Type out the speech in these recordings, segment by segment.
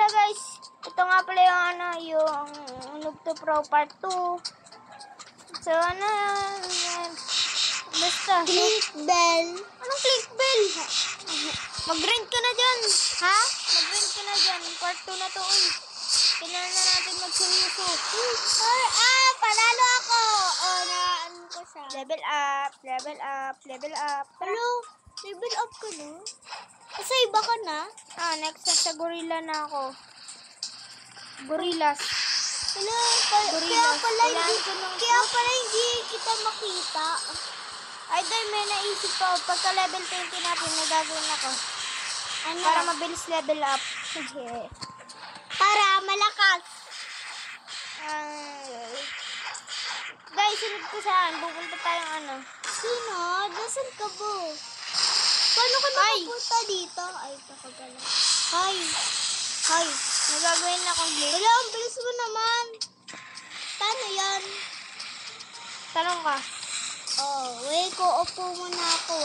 guys, ito nga pala yung yung Noob to Pro Part 2. So basta. Click bell. Anong click bell? Mag-rent ka na dyan. Ha? Mag-rent ka na dyan. Part 2 na to. Kailangan na natin magseryoso. Panalo ako. Ano ko siya. Level up, level up, level up. Hello? Level up ka na? Kasi iba ka na? Next sa gorilla na ako. Gorillas. Hello? Gorillas. Kaya pala hindi kita makita. Idol, may naisip ko. Pagka level 20 natin, may gagawin ako. Ano? Para mabilis level up. Para malakas. Guys, sunod ko saan? Pupunta tayong Sino? Dasan ka po? Paano ka nakapunta dito? Ay, kakagala. Hi. Hi. Nagagawin na akong glitch. Wala, ang bilis mo naman. Paano yan? Tanong ka. Wait ko. Upo muna ako,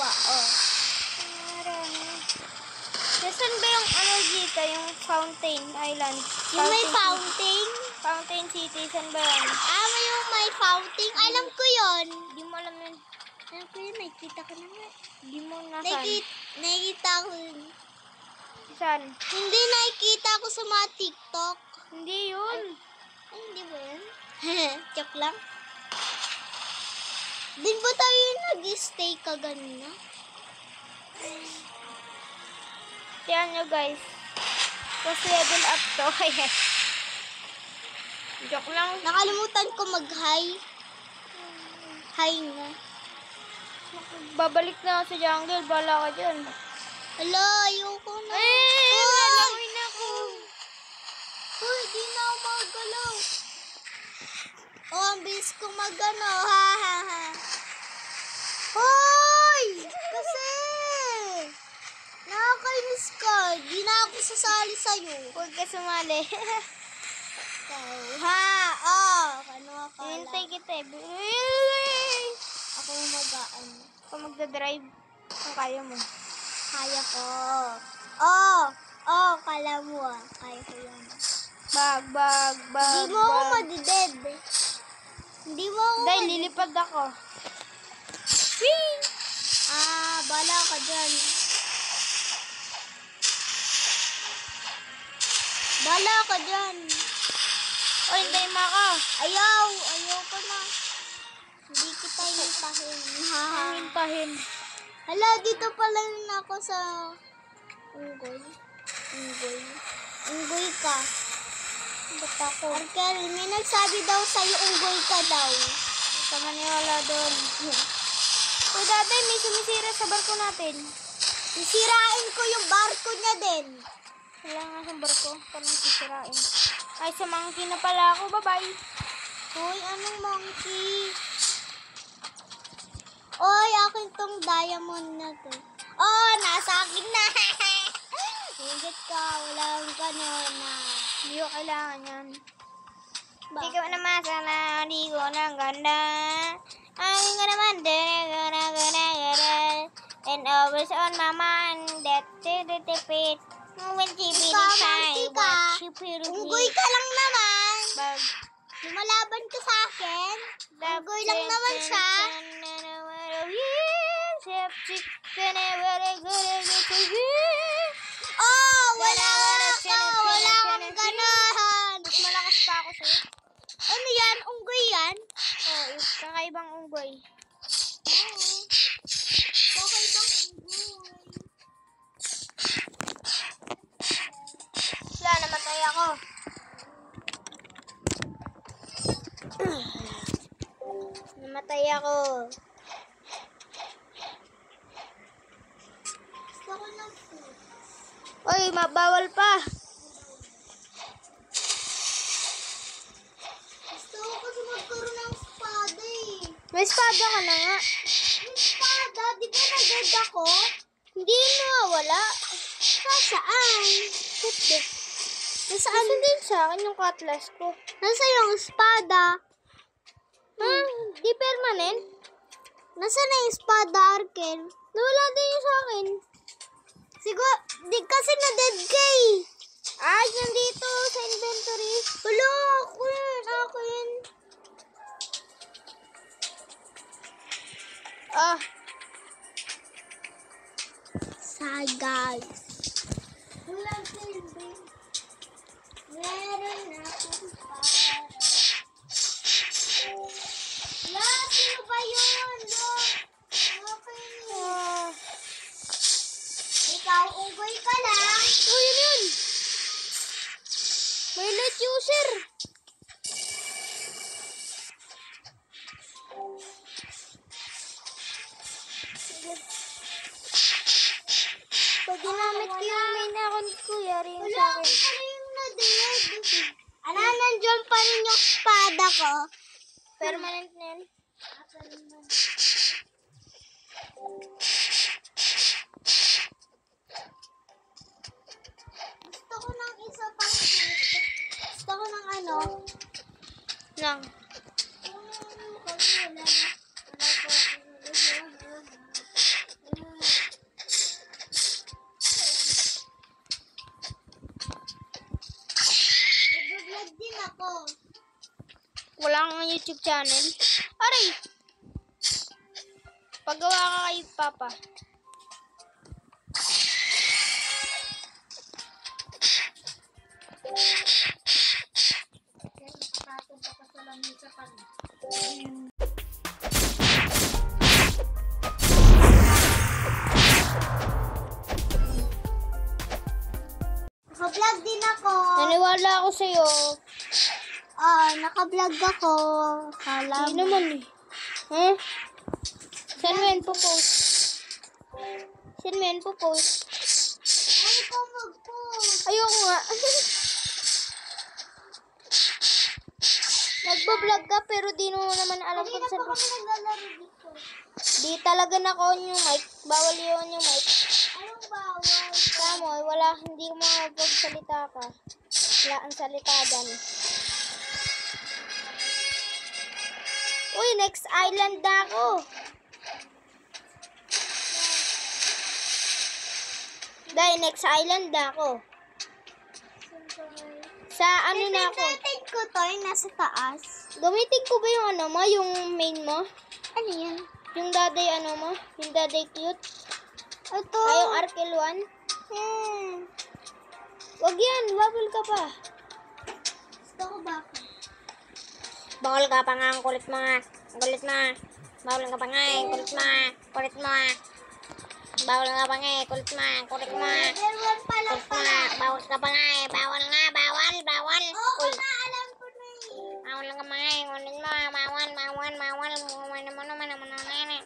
Nasaan ba yung dito? Yung Fountain Island? Yung may fountain? Fountain City. Saan ba yan? May yung may fountain? Alam ko yun. Hindi mo alam yun. Alam ko yun, nakikita ko na nga. Hindi mo nasaan. Nakikita ko yun. Saan? Hindi, nakikita ko sa mga TikTok. Hindi yun. Ay, hindi ba yun? Joke lang. Din ba tayo nag-stay ka ganina? Tiyan nyo guys. Tapos level up to. Joke lang. Nakalimutan ko mag-hi. Hi nga. Babalik na ako sa jungle. Bala ka dyan. Hala, ayoko na. Nalawin ako. Uy, di na ako magalaw. Ang bilis ko magano. Ha. Hoy! Kasi! Nakakainis ka. Di na ako sasali sa'yo. Huwag ka sumali. Ano akala? Hintay kita eh. Ako magaan. Kung magdadrive, kung kaya mo. Kaya ko. Kala mo Kaya ko yan. Bag. Hindi mo ako madided. Hindi mo ako Dahil lilipad ako. Whee! Bala ka dyan. Bala ka dyan. O, hintay mo ako. Ayaw ko na. Hindi kita hintahin. Hintahin. Hala, dito pala yun ako sa unggoy. Unggoy ka. Ba't ako? Arkel, may nagsabi daw sa'yo unggoy ka daw. Huwag ka maniwala doon. O, dati may sumisira sa barko natin. Sisirain ko yung barko niya din. Wala nga sa barko. Paano sisirain? Ay, sa monkey na pala ako. Bye-bye. Hoy, anong monkey? Oy, akin tong diamond na to. Nasa akin na. Higit ka, walang ganon na. Hindi ko kailangan yan. Bakit? Ikaw naman sana, di ko ng ganda. Ang ko naman, and always on my mind, that tipit. When she be Monkey ka. Unggoy ka lang naman. Bag. Lumalaban ka sa akin. Unggoy lang naman siya. Wala kang ganon. Mas malakas pa ako sa'yo. Ano yan? Unggoy yan? Kakaibang unggoy. Okay bang unggoy? Wala, namatay ako. Namatay ako. Gusto ko ng food. Oy, mabawal pa. Gusto ko kasi magkaroon ng espada eh. May espada ka na nga. Yung espada, di ba nagad ako? Hindi nawawala. Saan? Nasaan din sa akin yung cutlass ko? Nasa yung espada? Di permanent? Nasaan na yung espada, Arkel? Nawala din yung sa akin. Siguro, di kasi na-dead ka eh. Ay, nandito. Hi guys. Walang silbi. Meron na akong para. La, sino ba yun? Okay. Ikaw, unggoy ka lang. Oh, yun. May light user. Pag ginamit ko yung main account ko, yari yung sa akin. Ano yung na-dead? Ano, nandiyan pa rin yung espada ko. Permanent na yan. Gusto ko ng isa pang gusto ko ng ano. Lang. Nag-vlog din ako. Wala kang YouTube channel. Aray! Paggawa ka kay Papa. Naka-vlog din ako. Naniwala ako sa'yo. Naka-vlog ako. Kala Hindi naman eh. Huh? Saan mo yan po-post? Saan mo yan po-post? Ay, ikaw mag-post. Ayoko nga. Nagbablog ka pero di mo naman alam kung Kanina saan. pa kami naglalaro dito. Di talaga naka-on yung mic. Bawal yun yung mic. Anong bawal? Tamo, wala, hindi mo magsalita ka. Wala ang salita dyan. Uy, next island na ako. Dahil next island na ako. Sa ano na ako? Natin ko to, yung nasa taas. Gamitin ko ba yung ano mo, yung main mo? Ano yan? Yung daday ano mo? Yung daday cute? Ito. Ay, yung Arkel 1? Wag yan, bubble ka pa. Gusto ko ba? Bawal ka pa nga, ang kulit mo nga. Ang kulit mo nga. Bawal ka pa nga, kulit mo nga. Kulit mo nga. Bawal ka pa nga, kulit mo nga. Kulit mo nga. Meron pala Kulit mo nga. Bawal ka pa nga, bawal nga, bawal, bawal. Oo Uy, na, alam ko na eh. bawal ka pa nga, kulit mo nga. Bawal, bawal, bawal. Ano mo naman, ano mo naman.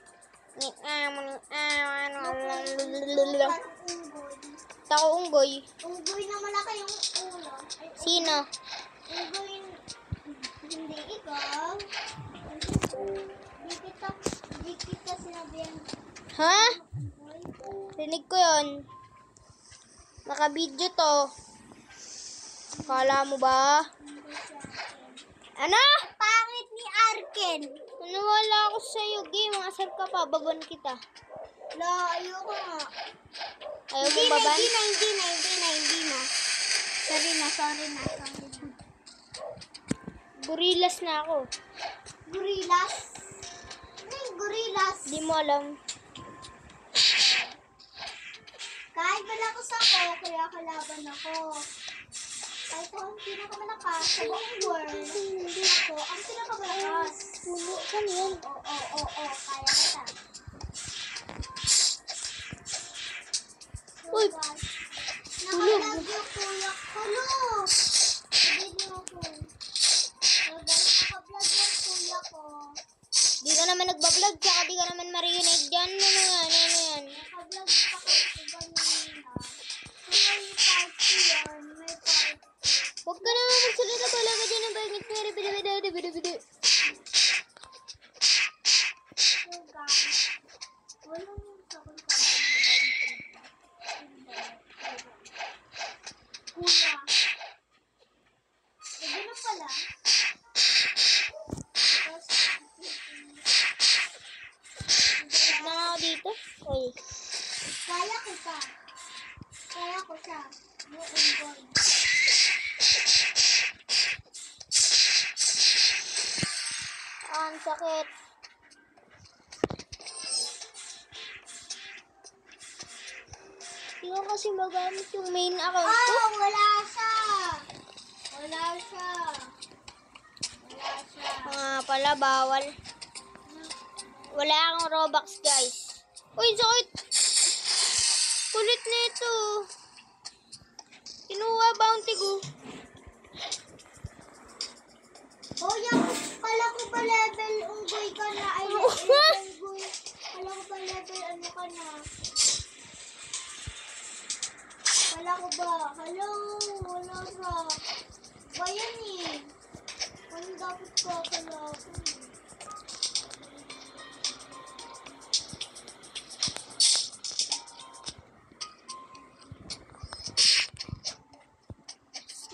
Tako unggoy. Unggoy na malaki yung ulo. Ay, Sino? unggoy. Hindi ikaw. Di kita sinabihan. Ha? Unggoy. Rinig ko yun. Naka-video to. Kala mo ba? Ano? Pangit ni Arken. Naniwala ako sa'yo, game. Asal ka pa, baban kita. La, ayoko nga. Ayaw mo baban? Hindi na. Sorry na. Gorillas na ako. Gorillas? Ano yung gorillas? Di mo alam. Kahit malakas ako, kaya kalaban ako. Kahit ako ang pinakamalakas sa buong world, ako ang pinakamalakas. Saan yan? Oo, kaya kita. Uy! Nakalag yung kuya ko. Hulo! Sabihin niyo ako. Nakablog yung kuya ko. Di ka naman nagbablog, tsaka di ka naman marinig dyan. Ano yan? Nakablog pa kayo sa kanina. May party yun. May party. Huwag ka naman magsalita pala ka dyan ng bagit pera. Bida. So guys, walang yung sakon ka. Kuya. Sabi na pala. Na ako dito. Uy. Kaya ko siya. Buong Ang sakit. ko kasi magamit yung main account ko. Oh, wala siya. Wala siya. Wala siya. Pala, bawal. Wala akong Robux, guys. Uy, sakit! Kulit na ito. Kinuha bounty ko. Oh, yung kala ko ba level unggoy ka na? Ay, unggoy. Kala ko ba level ano ka na? Kala ko ba? Hello, wala ka. Ba yan eh? Ano dapat ka kala ko?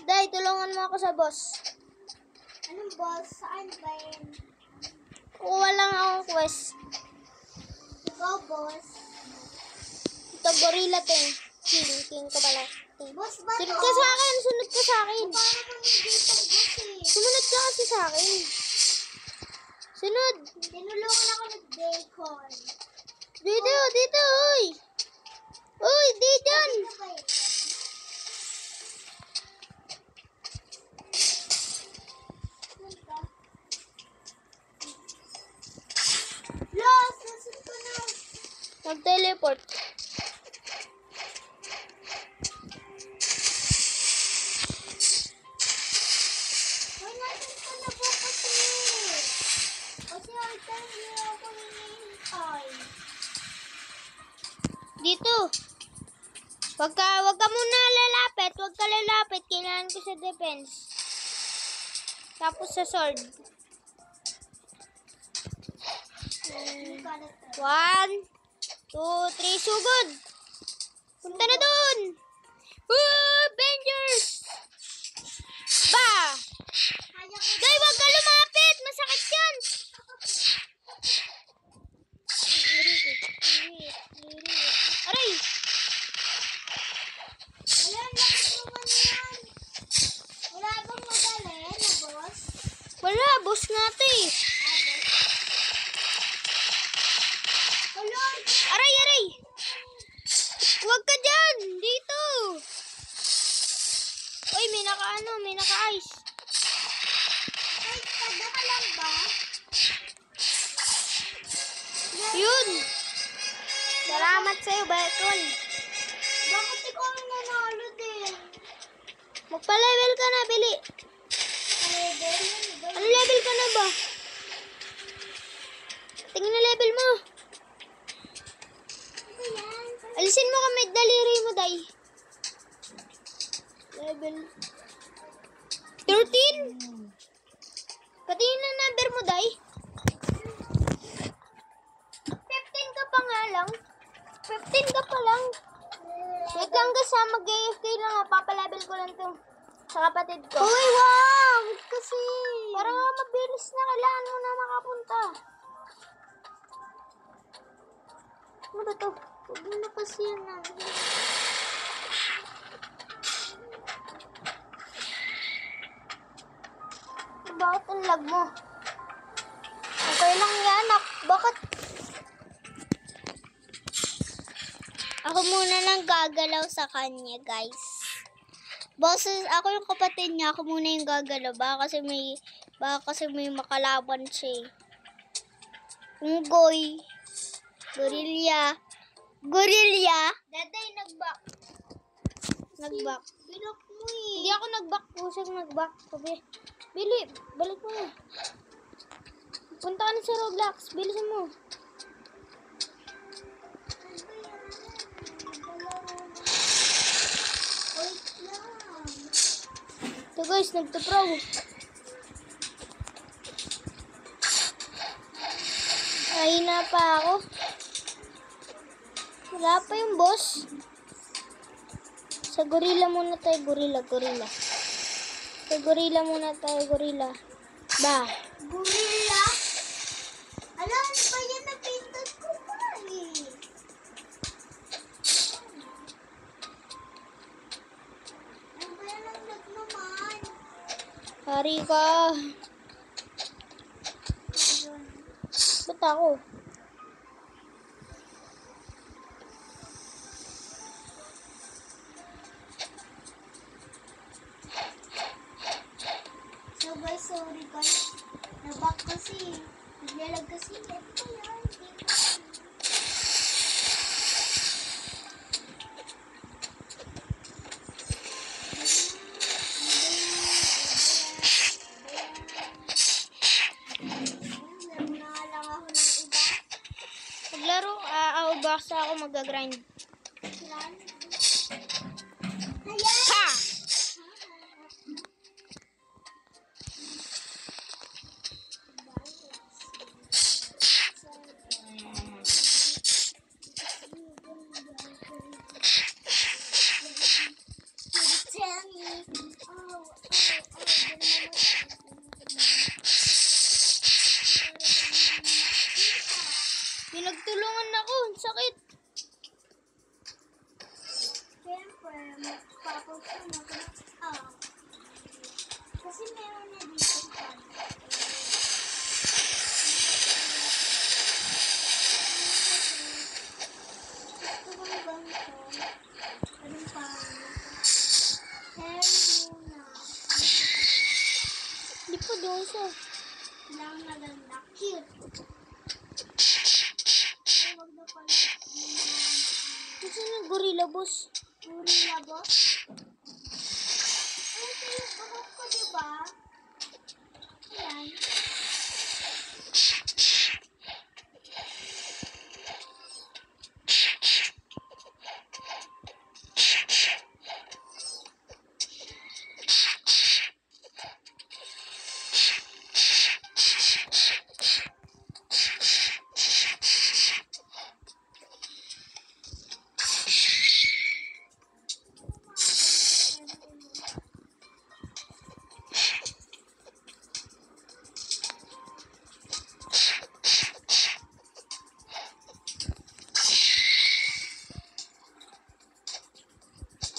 Day, tulungan mo ako sa boss. Anong boss? Saan ba yan? Kuha lang akong quest. Ikaw, boss. Ito, gorilla ting. King ko pala. Boss ba Sunod to? ka sa akin, sunod ka sa akin. Paano kung hindi ito, boss eh? Sumunod ka kasi sa akin. Sunod. Tinulungan ako ng bacon. Dito, dito, uy. Uy, di dyan. Ano ba yun? Los, nasan ko na? Mag-teleport. Ay, nasan ko na po kasi? Kasi ay tayo ako hinihintay. Dito. Wag ka muna lalapit. Wag ka lalapit. Kailangan ko sa defense. Tapos sa sword. Hindi ka na to. 1, 2, 3, sugod. Punta na dun. Avengers! Ba! Kaya ko. Day, wag ka lumapit. Masakit yan. Aray! Wala, lakit naman yan. Wala bang madali na, boss? Wala, boss nga to eh. Wala, Aray, aray! Huwag ka dyan! Dito! Uy, may naka-ice. ay, tada ka lang ba? Yun! Salamat sa'yo, Bacon. Bakit ikaw ang nanalo din? Magpa-level ka na, Bili. Level? Ano level ka na ba? Tingin na level mo. Ano yan? Alisin mo kami daliri mo, Day. Level 13? Patingin na number mo, Day. 15 ka pa nga lang. 15 ka pa lang. Wait lang guys ha, mag-AFK lang ha. Papalevel ko lang to sa kapatid ko. Uy, wow! Kasi... Para nga mabilis na, kailangan mo na makapunta. Ano ba to? Huwag mo na kasi yan na. Bakit ang lag mo? Okay lang yan. Bakit? Ako muna lang gagalaw sa kanya, guys. Boses, ako yung kapatid niya. Ako muna yung gagalaw. Baka kasi may makalaban siya. Unggoy. Gorilla. Daday, nag-back. Bilok mo eh. Hindi ako nag-back. Pusang nag-back. Bili, balik mo na. Punta ka na sa Roblox. Bilisan mo. Wait lang. Ito guys, nagto-pro. Ay na pa ako. Wala pa yung boss. Sa gorilla muna tayo, gorilla. Sa gorilla muna tayo, gorilla. Ba? Gorilla? Alam ba yan na pintas ko pa eh. Ano ba yan ang lag naman? Hari ka. Ba't ako? sorry guys. Nabak kasi. Naglalag kasi. Ito yan. Hindi ko. Laro na nga lang ako ng iba. Maglaro, basta ako mag-grind. Ayan. Ayan. Ha! Tell me. Pinagtulungan ako. Ang sakit. Siyempre, magpapasin ako. Kasi meron na dito pa. Gusto kong ganito. Anong pangalan? Hair muna. Hindi pa doon siya. Lang maganda. Cute. Ay, wag na pala. Kasi yung gorilla boss. Gorilla boss? Ay, ito yung buhok ko, diba? Ayan.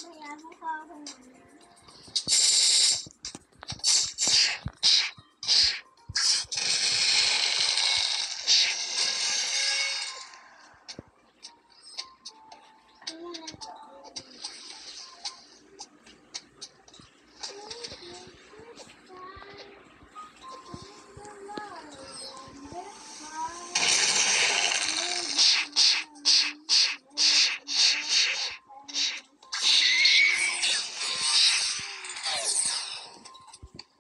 Mayaman pa ako naman.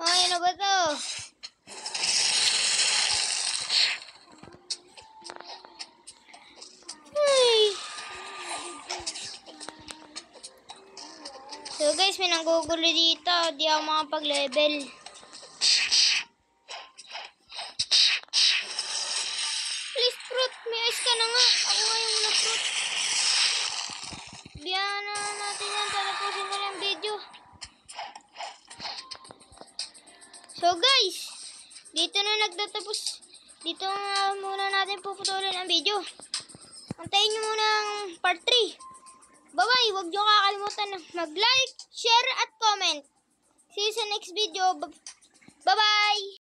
Ay, ano ba to? Ay. So guys, may nanggugulo dito. Di ako makapag-level. Please, fruit. May ice ka na nga. Ako ngayon muna fruit. Biyahan na natin yan. Tatapusin ko na yung video. So guys, dito na nagtatapos. Dito na muna natin puputulin ang video. Antayin nyo muna ang part 3. Bye-bye. Huwag nyo kakalimutan na mag-like, share, at comment. See you sa next video. Bye-bye.